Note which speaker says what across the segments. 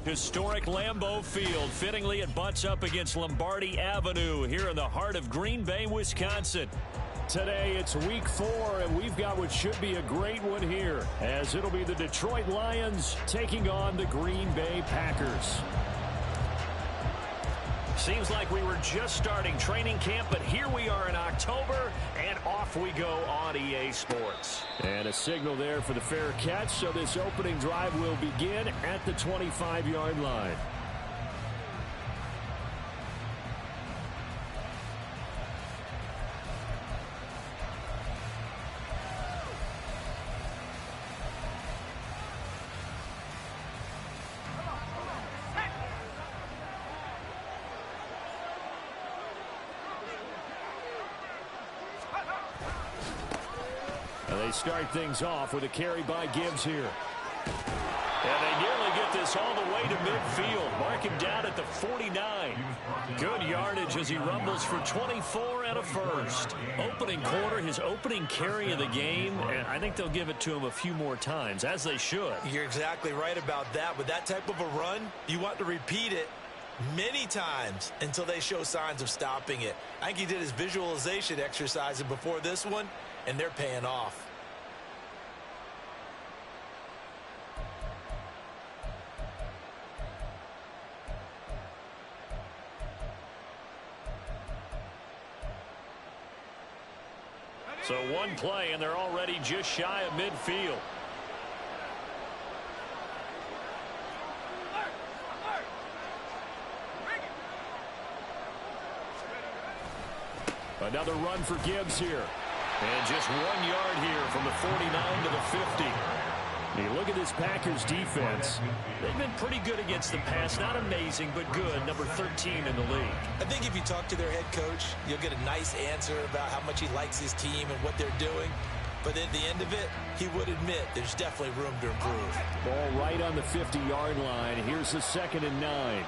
Speaker 1: Historic Lambeau Field. Fittingly, it butts up against Lombardi Avenue here in the heart of Green Bay, Wisconsin. Today, it's week 4, and we've got what should be a great one here, as it'll be the Detroit Lions taking on the Green Bay Packers. Seems like we were just starting training camp, but here we are in October, and off we go on EA Sports. And a signal there for the fair catch, so this opening drive will begin at the 25-yard line. They start things off with a carry by Gibbs here. And they nearly get this all the way to midfield. Mark him down at the 49. Good yardage as he rumbles for 24 and a first. Opening quarter, his opening carry of the game, and I think they'll give it to him a few more times, as they should.
Speaker 2: You're exactly right about that. With that type of a run, you want to repeat it many times until they show signs of stopping it. I think he did his visualization exercise before this one, and they're paying off.
Speaker 1: So one play, and they're already just shy of midfield. Another run for Gibbs here. And just 1 yard here from the 49 to the 50. You look at this Packers defense. They've been pretty good against the pass. Not amazing, but good. Number 13 in the league.
Speaker 2: I think if you talk to their head coach, you'll get a nice answer about how much he likes his team and what they're doing. But at the end of it, he would admit there's definitely room to improve.
Speaker 1: Ball right on the 50-yard line. Here's the 2nd and 9.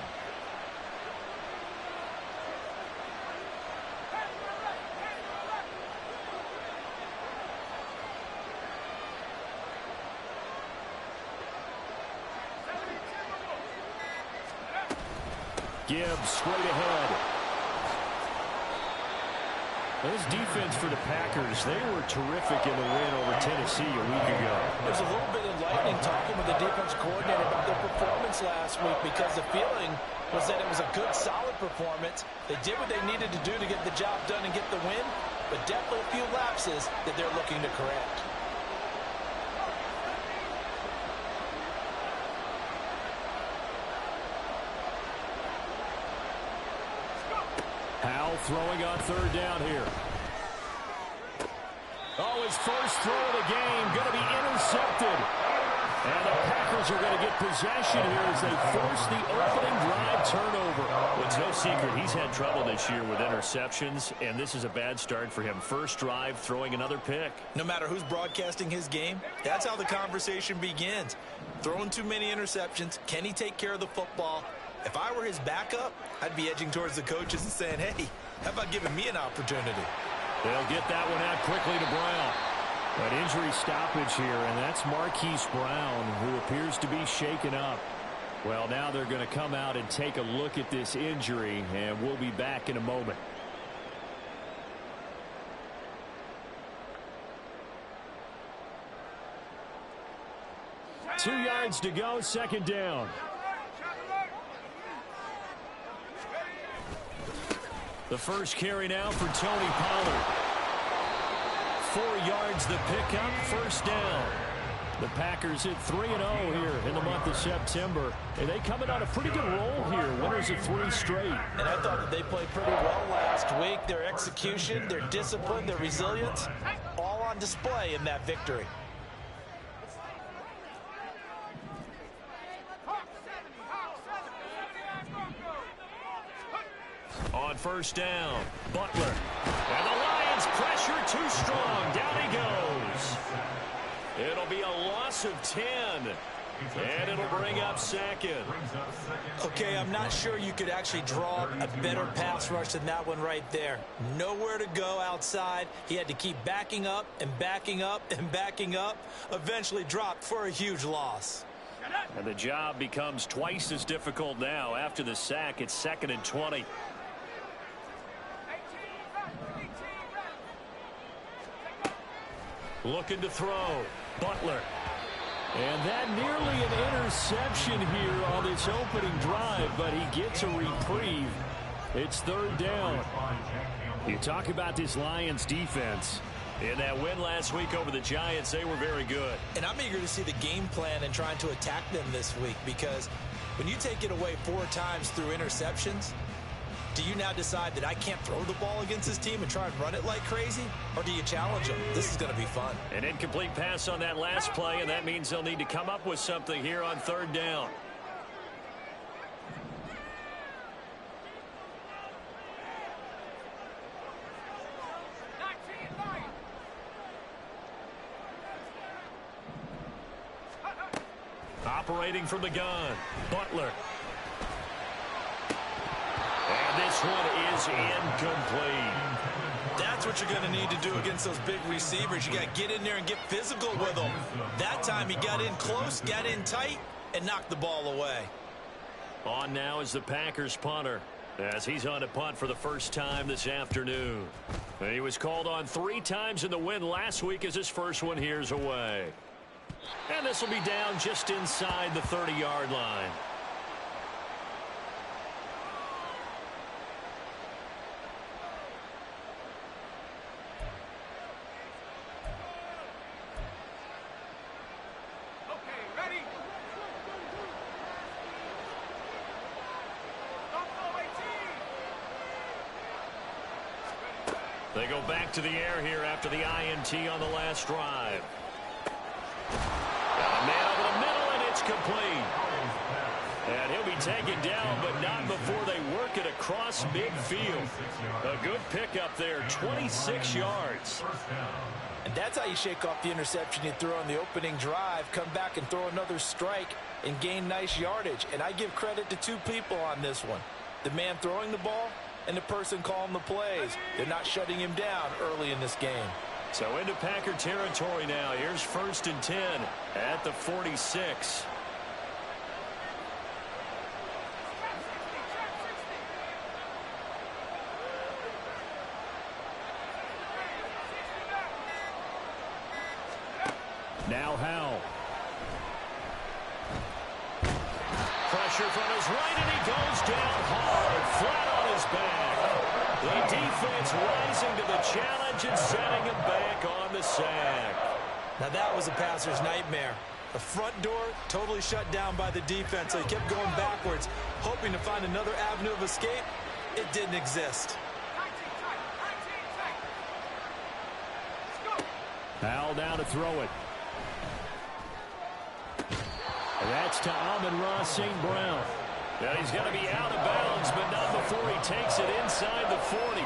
Speaker 1: Gibbs straight ahead. This defense for the Packers, they were terrific in the win over Tennessee a week ago.
Speaker 3: There's a little bit enlightening talking with the defense coordinator about their performance last week, because the feeling was that it was a good, solid performance. They did what they needed to do to get the job done and get the win, but definitely a few lapses that they're looking to correct.
Speaker 1: Howell throwing on 3rd down here. Oh, his first throw of the game going to be intercepted. And the Packers are going to get possession here as they force the opening drive turnover. Well, it's no secret he's had trouble this year with interceptions, and this is a bad start for him. First drive, throwing another pick.
Speaker 2: No matter who's broadcasting his game, that's how the conversation begins. Throwing too many interceptions. Can he take care of the football? If I were his backup, I'd be edging towards the coaches and saying, hey, how about giving me an opportunity?
Speaker 1: They'll get that one out quickly to Brown. An injury stoppage here, and that's Marquise Brown, who appears to be shaken up. Well, now they're going to come out and take a look at this injury, and we'll be back in a moment. Two yards to go, 2nd down. The first carry now for Tony Pollard. 4 yards the pickup, 1st down. The Packers hit 3-0 here in the month of September. And they coming on a pretty good roll here. Winners of 3 straight.
Speaker 3: And I thought that they played pretty well last week. Their execution, their discipline, their resilience, all on display in that victory.
Speaker 1: On 1st down, Butler. And the Lions pressure too strong. Down he goes. It'll be a loss of 10. And it'll bring up 2nd.
Speaker 2: Okay, I'm not sure you could actually draw a better pass rush than that one right there. Nowhere to go outside. He had to keep backing up and backing up and backing up. Eventually dropped for a huge loss.
Speaker 1: And the job becomes twice as difficult now. After the sack, it's 2nd and 20. Looking to throw. Butler. And that nearly an interception here on this opening drive, but he gets a reprieve. It's 3rd down. You talk about this Lions defense. In that win last week over the Giants, they were very good.
Speaker 2: And I'm eager to see the game plan and trying to attack them this week, because when you take it away 4 times through interceptions, do you now decide that I can't throw the ball against this team and try and run it like crazy? Or do you challenge them? This is going to be fun.
Speaker 1: An incomplete pass on that last play, and that means they'll need to come up with something here on 3rd down. Operating from the gun, Butler. And this one is incomplete.
Speaker 2: That's what you're going to need to do against those big receivers. You got to get in there and get physical with them. That time he got in close, got in tight, and knocked the ball away.
Speaker 1: On now is the Packers punter, as he's on a punt for the first time this afternoon. He was called on 3 times in the win last week, as his first one here's away. And this will be down just inside the 30-yard line. They go back to the air here after the INT on the last drive. Got a man over the middle, and it's complete. And he'll be taken down, but not before they work it across midfield. A good pickup there, 26 yards.
Speaker 3: And that's how you shake off the interception you throw on the opening drive, come back and throw another strike and gain nice yardage. And I give credit to 2 people on this one. The man throwing the ball and the person calling the plays. They're not shutting him down early in this game.
Speaker 1: So into Packer territory now. Here's 1st and 10 at the 46. Now Howell. Pressure from his right, and he goes down hard, flat on his back. The defense rising to the challenge and setting him back on the sack.
Speaker 2: Now that was a passer's nightmare. The front door totally shut down by the defense. So he kept going backwards, hoping to find another avenue of escape. It didn't exist.
Speaker 1: Howell down to throw it. And that's to Amon-Ra St. Brown. And he's going to be out of bounds, but not before he takes it inside the 40.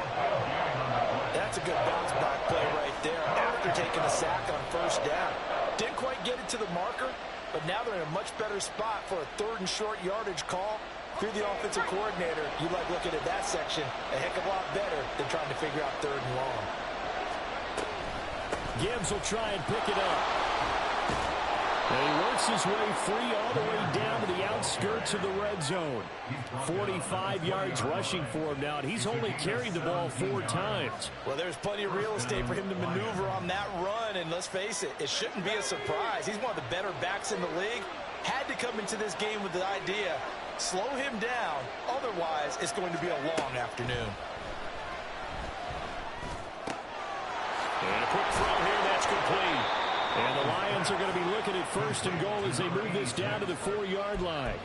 Speaker 3: That's a good bounce back play right there after taking a sack on 1st down. Didn't quite get it to the marker, but now they're in a much better spot for a 3rd and short yardage call. Through the offensive coordinator, you like looking at that section a heck of a lot better than trying to figure out 3rd and long.
Speaker 1: Gibbs will try and pick it up. And he works his way free all the way down to the outskirts of the red zone. 45 yards rushing for him now, and he's only carried the ball 4 times.
Speaker 3: Well, there's plenty of real estate for him to maneuver on that run, and let's face it, it shouldn't be a surprise. He's one of the better backs in the league. Had to come into this game with the idea, slow him down, otherwise it's going to be a long afternoon.
Speaker 1: And a quick throw here, that's complete. And the Lions are going to be looking at 1st and goal as they move this down to the 4-yard line.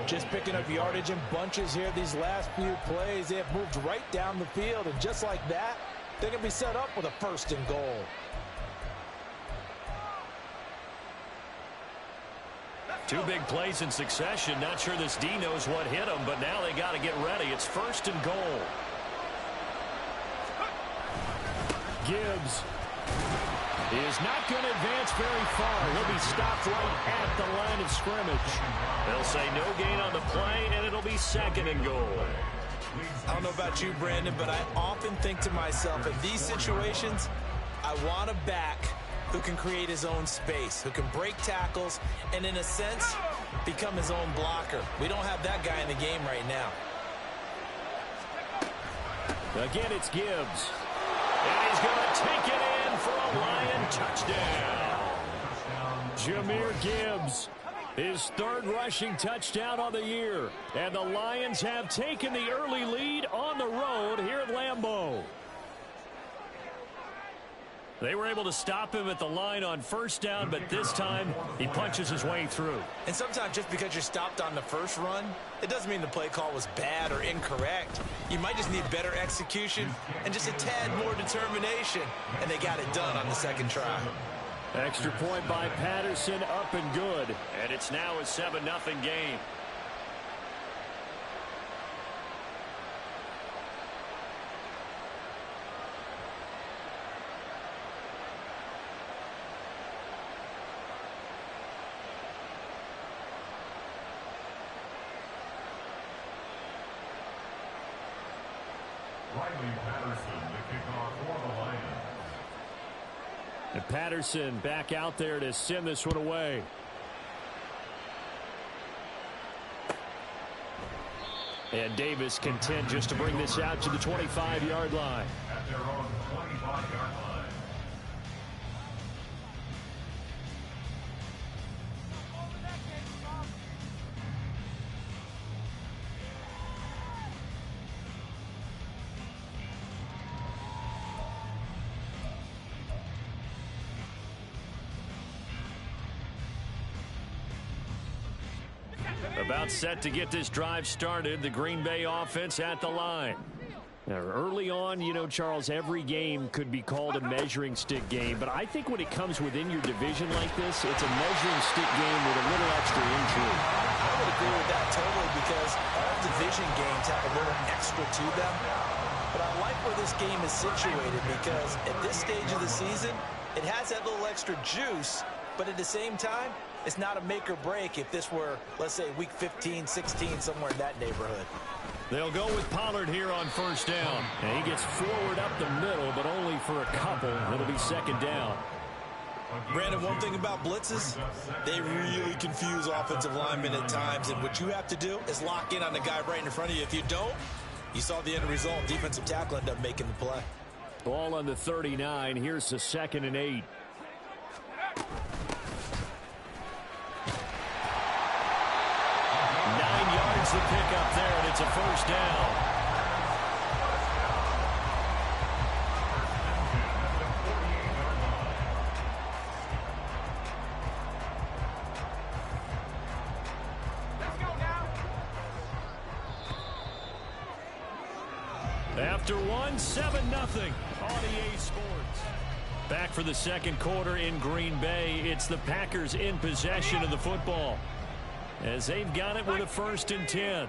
Speaker 3: Just picking up yardage in bunches here these last few plays. They have moved right down the field, and just like that, they're going to be set up with a 1st and goal.
Speaker 1: Two big plays in succession. Not sure this D knows what hit him, but now they got to get ready. It's 1st and goal. Gibbs is not going to advance very far. He'll be stopped right at the line of scrimmage. They'll say no gain on the play, and it'll be 2nd and goal.
Speaker 2: I don't know about you, Brandon, but I often think to myself, in these situations, I want to back who can create his own space, who can break tackles, and in a sense, become his own blocker. We don't have that guy in the game right now.
Speaker 1: Again, it's Gibbs. And he's going to take it in for a Lion touchdown. Jahmyr Gibbs, his third rushing touchdown on the year. And the Lions have taken the early lead on the road here at Lambeau. They were able to stop him at the line on first down, but this time he punches his way through.
Speaker 2: And sometimes just because you're stopped on the first run, it doesn't mean the play call was bad or incorrect. You might just need better execution and just a tad more determination, and they got it done on the second try.
Speaker 1: Extra point by Patterson, up and good. And it's now a 7-0 game. And Patterson back out there to send this one away. And Davis content just to bring this out to the 25-yard line. At their own 25-yard line. About set to get this drive started. The Green Bay offense at the line. Now, early on, you know, Charles, every game could be called a measuring stick game. But I think when it comes within your division like this, it's a measuring stick game with a little extra intrigue.
Speaker 2: I would agree with that totally because all division games have a little extra to them. But I like where this game is situated because at this stage of the season, it has that little extra juice. But at the same time, it's not a make or break if this were, let's say, week 15, 16, somewhere in that neighborhood.
Speaker 1: They'll go with Pollard here on first down. And he gets forward up the middle, but only for a couple. It'll be second down.
Speaker 2: Brandon, one thing about blitzes, they really confuse offensive linemen at times. And what you have to do is lock in on the guy right in front of you. If you don't, you saw the end result. Defensive tackle ended up making the play.
Speaker 1: Ball on the 39. Here's the 2nd and 8. The pick up there, and it's a first down. After one, 7-0 on EA Sports. Back for the second quarter in Green Bay. It's the Packers in possession of the football, as they've got it with a 1st and 10.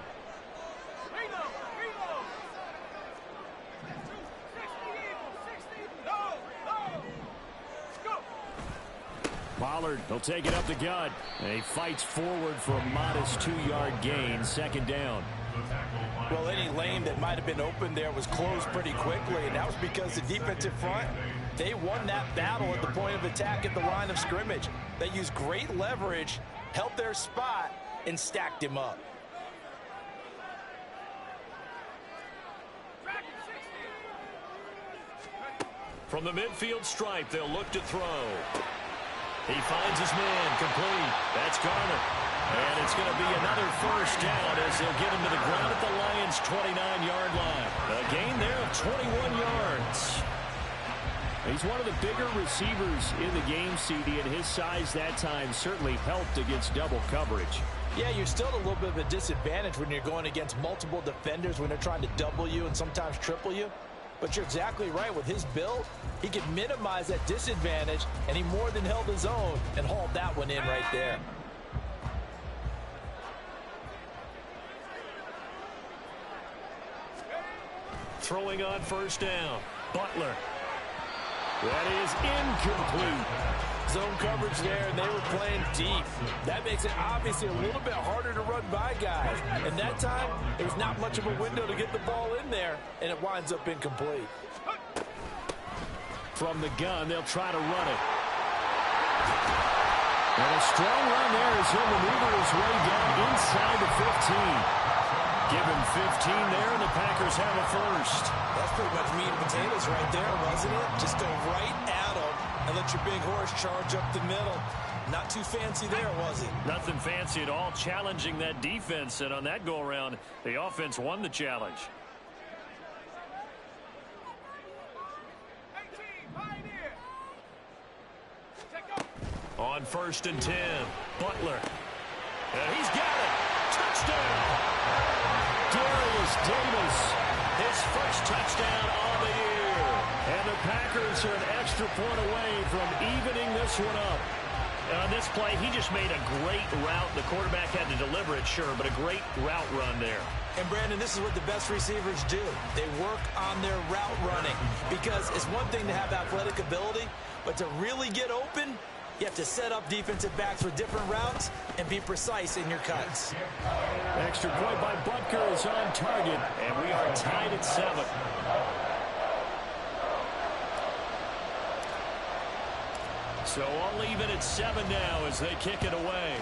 Speaker 1: Pollard, he'll take it up the gut. And he fights forward for a modest 2-yard gain, 2nd down.
Speaker 3: Well, any lane that might have been open there was closed pretty quickly, and that was because the defensive front, they won that battle at the point of attack at the line of scrimmage. They used great leverage, held their spot, and stacked him up.
Speaker 1: From the midfield stripe, they'll look to throw. He finds his man, complete. That's Garner. And it's going to be another first down as they'll get him to the ground at the Lions' 29-yard line. A gain there of 21 yards. He's one of the bigger receivers in the game, CD, and his size that time certainly helped against double coverage.
Speaker 3: Yeah, you're still at a little bit of a disadvantage when you're going against multiple defenders when they're trying to double you and sometimes triple you. But you're exactly right. With his build, he could minimize that disadvantage, and he more than held his own and hauled that one in right there.
Speaker 1: Throwing on first down. Butler. That is incomplete.
Speaker 3: Zone coverage there, and they were playing deep. That makes it obviously a little bit harder to run by guys. And that time, there was not much of a window to get the ball in there, and it winds up incomplete.
Speaker 1: From the gun, they'll try to run it. And a strong run there as he'll maneuver his way down inside the 15. Give him 15 there, and the Packers have a first.
Speaker 3: That's pretty much meat and potatoes right there, wasn't it? Just go right at him and let your big horse charge up the middle. Not too fancy there, was it?
Speaker 1: Nothing fancy at all, challenging that defense. And on that go-around, the offense won the challenge. On 1st and 10, Butler. And he's got it. Touchdown. Darius Davis, his first touchdown on the year. And the Packers are an extra point away from evening this one up. On this play, he just made a great route. The quarterback had to deliver it, sure, but a great route run there.
Speaker 3: And, Brandon, this is what the best receivers do. They work on their route running because it's one thing to have athletic ability, but to really get open, you have to set up defensive backs with different routes and be precise in your cuts.
Speaker 1: Extra point by Butker is on target, and we are tied at 7. So I'll leave it at 7 now as they kick it away.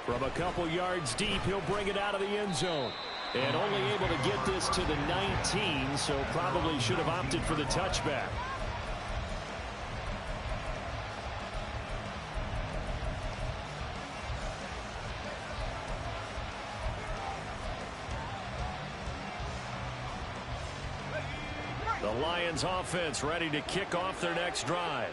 Speaker 1: From a couple yards deep, he'll bring it out of the end zone. And only able to get this to the 19, so probably should have opted for the touchback. The Lions offense ready to kick off their next drive.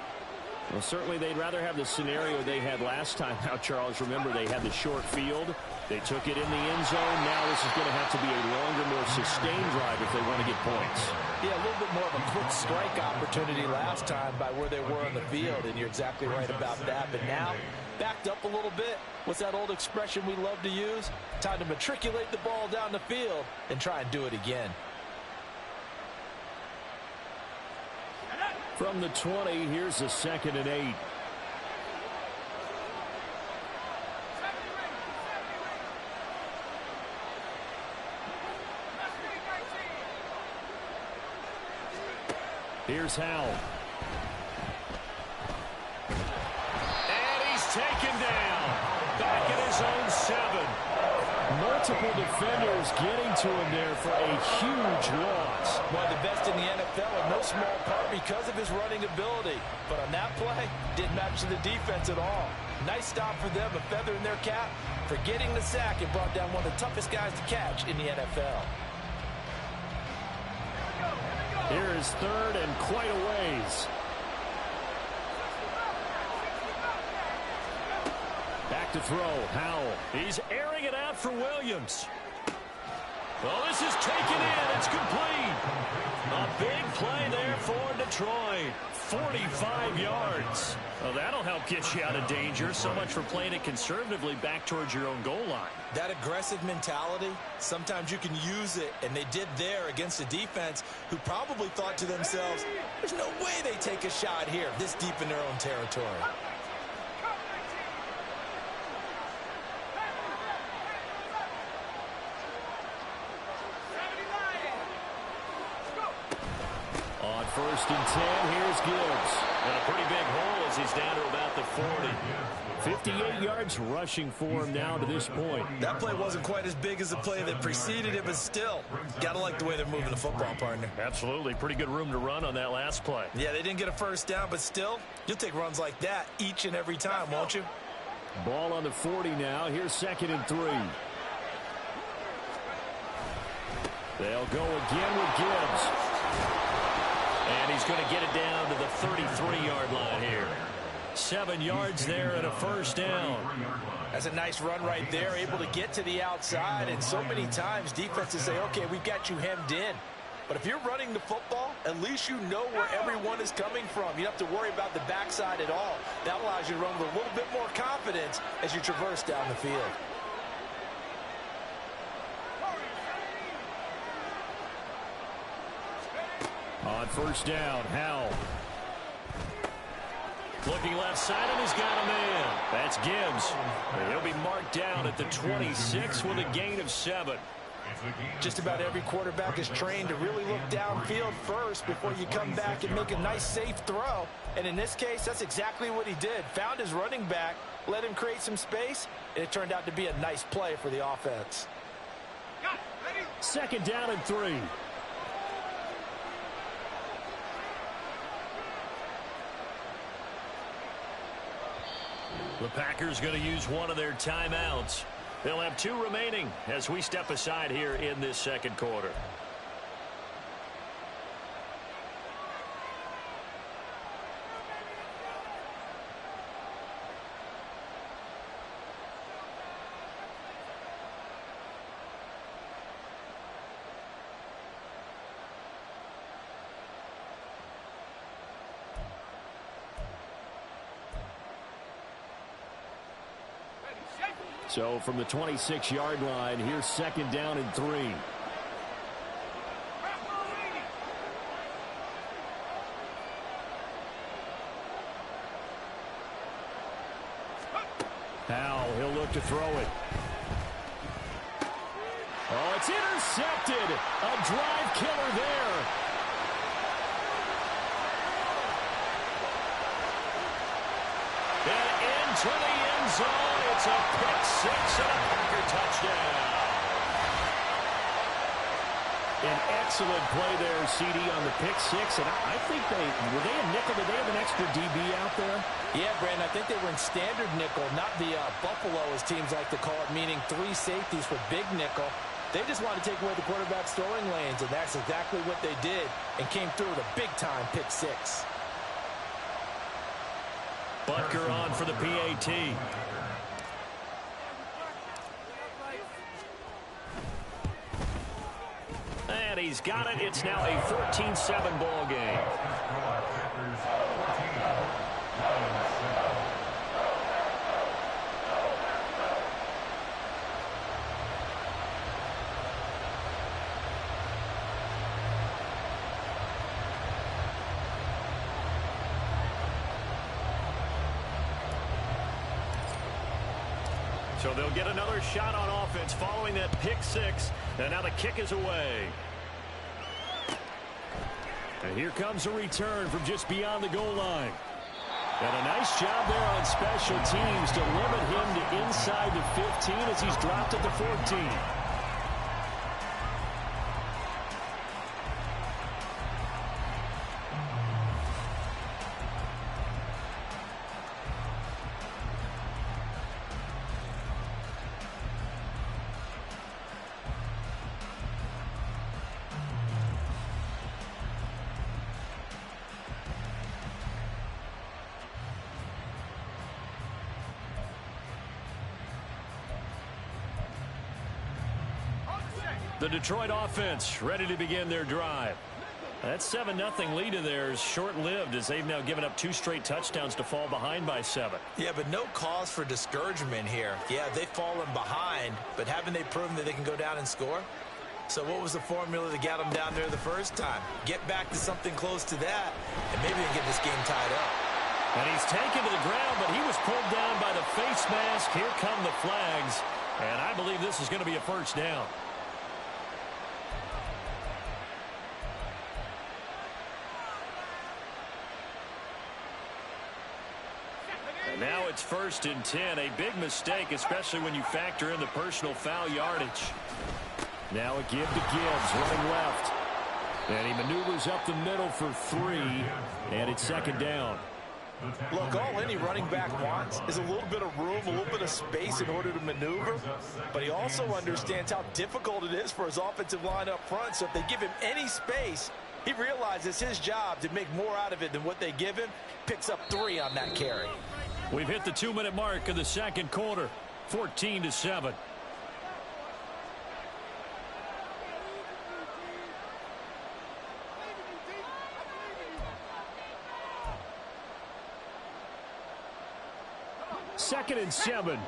Speaker 1: Well, certainly they'd rather have the scenario they had last time. Now, Charles, remember they had the short field. They took it in the end zone. Now this is going to have to be a longer, more sustained drive if they want to get points.
Speaker 3: Yeah, a little bit more of a quick strike opportunity last time by where they were on the field, and you're exactly right about that. But now, backed up a little bit. What's that old expression we love to use? Time to matriculate the ball down the field and try and do it again.
Speaker 1: From the 20, here's the 2nd and 8. Here's Howell. And he's taken down. Back at his own 7. Multiple defenders getting to him there for a huge loss.
Speaker 3: One of the best in the NFL, in no small part because of his running ability. But on that play, didn't match to the defense at all. Nice stop for them, a feather in their cap for getting the sack and brought down one of the toughest guys to catch in the NFL.
Speaker 1: Here is 3rd and quite a ways. Back to throw, Howell. He's airing it out for Williams. Well, this is taken in. It's complete. A big play there for Detroit. 45 yards. Well, that'll help get you out of danger. So much for playing it conservatively back towards your own goal line.
Speaker 2: That aggressive mentality, sometimes you can use it, and they did there against a defense who probably thought to themselves, there's no way they take a shot here this deep in their own territory.
Speaker 1: On 1st and 10, here's Gibbs. And a pretty big hole as he's down to about the 40. 58 yards rushing for him now to this point.
Speaker 2: That play wasn't quite as big as the play that preceded it, but still, gotta like the way they're moving the football, partner.
Speaker 1: Absolutely. Pretty good room to run on that last play.
Speaker 2: Yeah, they didn't get a first down, but still, you'll take runs like that each and every time, won't you?
Speaker 1: Ball on the 40 now. Here's 2nd and 3. They'll go again with Gibbs. And he's going to get it down to the 33-yard line here. 7 yards there and a first down.
Speaker 3: That's a nice run right there, able to get to the outside. And so many times defenses say, okay, we've got you hemmed in. But if you're running the football, at least you know where everyone is coming from. You don't have to worry about the backside at all. That allows you to run with a little bit more confidence as you traverse down the field.
Speaker 1: On 1st down, Howell. Looking left side, and he's got a man. That's Gibbs. He'll be marked down at the 26 with a gain of 7.
Speaker 3: Just about every quarterback is trained to really look downfield first before you come back and make a nice, safe throw. And in this case, that's exactly what he did. Found his running back, let him create some space, and it turned out to be a nice play for the offense.
Speaker 1: Second down and 3. The Packers going to use one of their timeouts. They'll have 2 remaining as we step aside here in this second quarter. So from the 26-yard line, here's second down and 3. Powell, he'll look to throw it. Oh, it's intercepted. A drive killer there. And into the end zone. It's a pick 6 and a Packer touchdown. An excellent play there, CD, on the pick 6. And I think were they a nickel? Did they have an extra DB out there?
Speaker 3: Yeah, Brandon, I think they were in standard nickel, not the Buffalo, as teams like to call it, meaning 3 safeties for big nickel. They just wanted to take away the quarterback's throwing lanes, and that's exactly what they did and came through with a big-time pick 6.
Speaker 1: Butker on for the PAT. And he's got it. It's now a 14-7 ball game. So they'll get another shot on offense following that pick 6. And now the kick is away. And here comes a return from just beyond the goal line. And a nice job there on special teams to limit him to inside the 15 as he's dropped at the 14. The Detroit offense ready to begin their drive. That 7-0 lead of theirs short-lived as they've now given up 2 straight touchdowns to fall behind by 7.
Speaker 2: Yeah, but no cause for discouragement here. Yeah, they've fallen behind, but haven't they proven that they can go down and score? So what was the formula that got them down there the first time? Get back to something close to that, and maybe they can get this game tied up.
Speaker 1: And he's taken to the ground, but he was pulled down by the face mask. Here come the flags, and I believe this is going to be a first down. Now it's 1st and 10. A big mistake, especially when you factor in the personal foul yardage. Now a give to Gibbs, running left. And he maneuvers up the middle for 3. And it's second down.
Speaker 3: Look, all any running back wants is a little bit of room, a little bit of space in order to maneuver. But he also understands how difficult it is for his offensive line up front. So if they give him any space, he realizes his job to make more out of it than what they give him. Picks up 3 on that carry.
Speaker 1: We've hit the 2-minute mark of the second quarter. 14-7. Second and 7.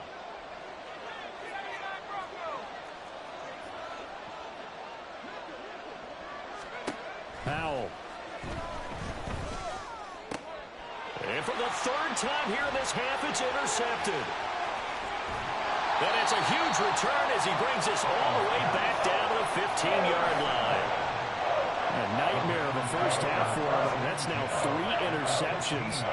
Speaker 1: Powell. And for the 3rd time here in this half, it's intercepted. And it's a huge return as he brings us all the way back down to 15-yard line. A nightmare of a first half for him. That's now 3 interceptions.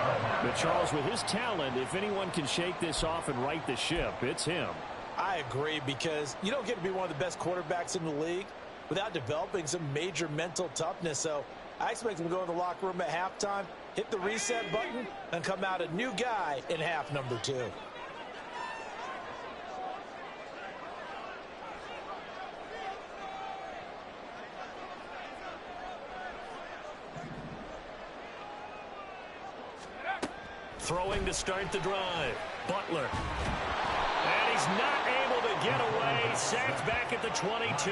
Speaker 1: But Charles, with his talent, if anyone can shake this off and right the ship, it's him.
Speaker 3: I agree, because you don't get to be one of the best quarterbacks in the league without developing some major mental toughness. So I expect him to go in the locker room at halftime, hit the reset button, and come out a new guy in half number 2.
Speaker 1: Throwing to start the drive. Butler. And he's not able to get away. Sacked back at the 22.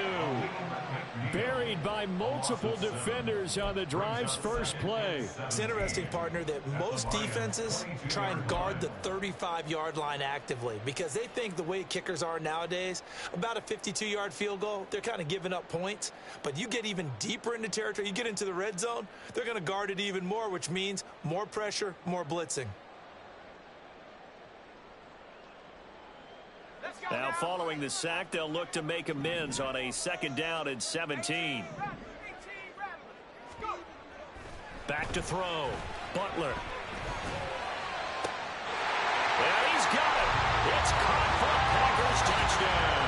Speaker 1: Buried by multiple defenders on the drive's first play.
Speaker 2: It's interesting, partner, that most defenses try and guard the 35-yard line actively because they think the way kickers are nowadays, about a 52-yard field goal, they're kind of giving up points. But you get even deeper into territory, you get into the red zone, they're going to guard it even more, which means more pressure, more blitzing.
Speaker 1: Now following the sack, they'll look to make amends on a 2nd down and 17. Back to throw. Butler. And he's got it. It's caught for a Packers touchdown.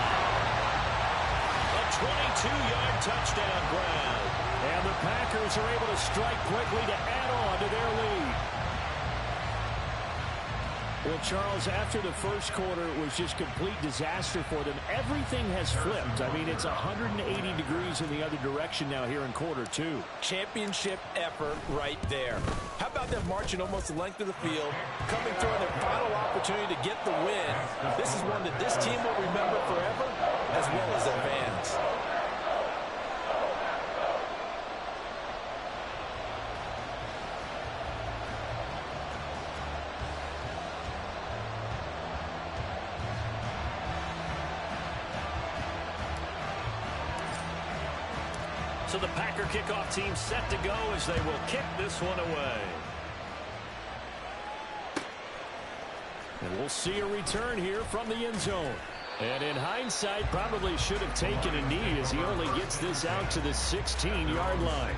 Speaker 1: A 22-yard touchdown grab. And the Packers are able to strike quickly to add on to their lead. Well, Charles, after the first quarter, it was just complete disaster for them. Everything has flipped. I mean, it's 180 degrees in the other direction now here in quarter 2.
Speaker 3: Championship effort right there. How about them marching almost the length of the field, coming through on their final opportunity to get the win? This is one that this team will remember forever, as well as their fans.
Speaker 1: So the Packer kickoff team set to go as they will kick this one away. And we'll see a return here from the end zone. And in hindsight, probably should have taken a knee as he only gets this out to the 16-yard line.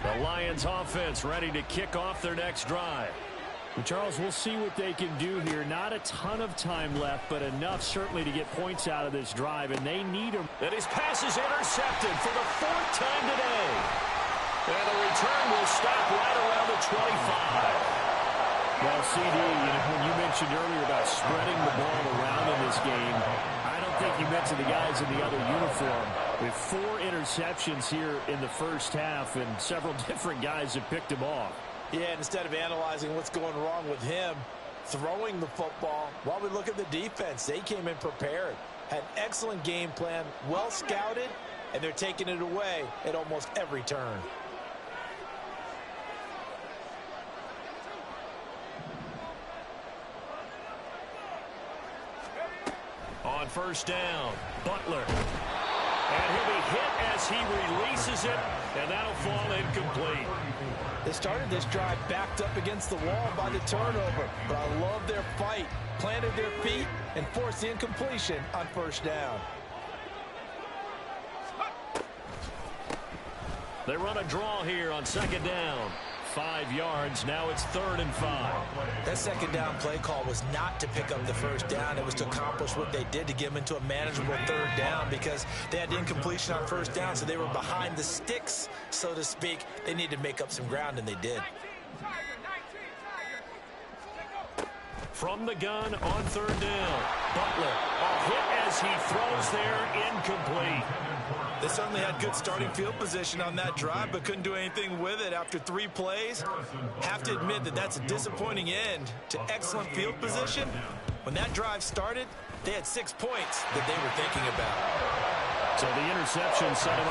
Speaker 1: The Lions offense ready to kick off their next drive. And Charles, we'll see what they can do here. Not a ton of time left, but enough certainly to get points out of this drive, and they need them. And his pass is intercepted for the 4th time today. And the return will stop right around the 25. Well, CD, when you mentioned earlier about spreading the ball around in this game, I don't think you mentioned the guys in the other uniform. With 4 interceptions here in the first half, and several different guys have picked him off.
Speaker 3: Yeah, and instead of analyzing what's going wrong with him, throwing the football, while we look at the defense, they came in prepared, had an excellent game plan, well scouted, and they're taking it away at almost every turn.
Speaker 1: On first down, Butler. And he'll be hit as he releases it, and that'll fall incomplete.
Speaker 3: They started this drive backed up against the wall by the turnover, but I love their fight. Planted their feet and forced the incompletion on first down.
Speaker 1: They run a draw here on 2nd down. 5 yards. Now it's 3rd and 5.
Speaker 2: That 2nd down play call was not to pick up the first down. It was to accomplish what they did to get them into a manageable 3rd down because they had incompletion on first down, so they were behind the sticks, so to speak. They needed to make up some ground, and they did.
Speaker 1: From the gun on 3rd down. Butler, a hit as he throws there, incomplete.
Speaker 2: They certainly had good starting field position on that drive, but couldn't do anything with it after 3 plays. Have to admit that that's a disappointing end to excellent field position. When that drive started, they had 6 points that they were thinking about.
Speaker 1: So the interception set him up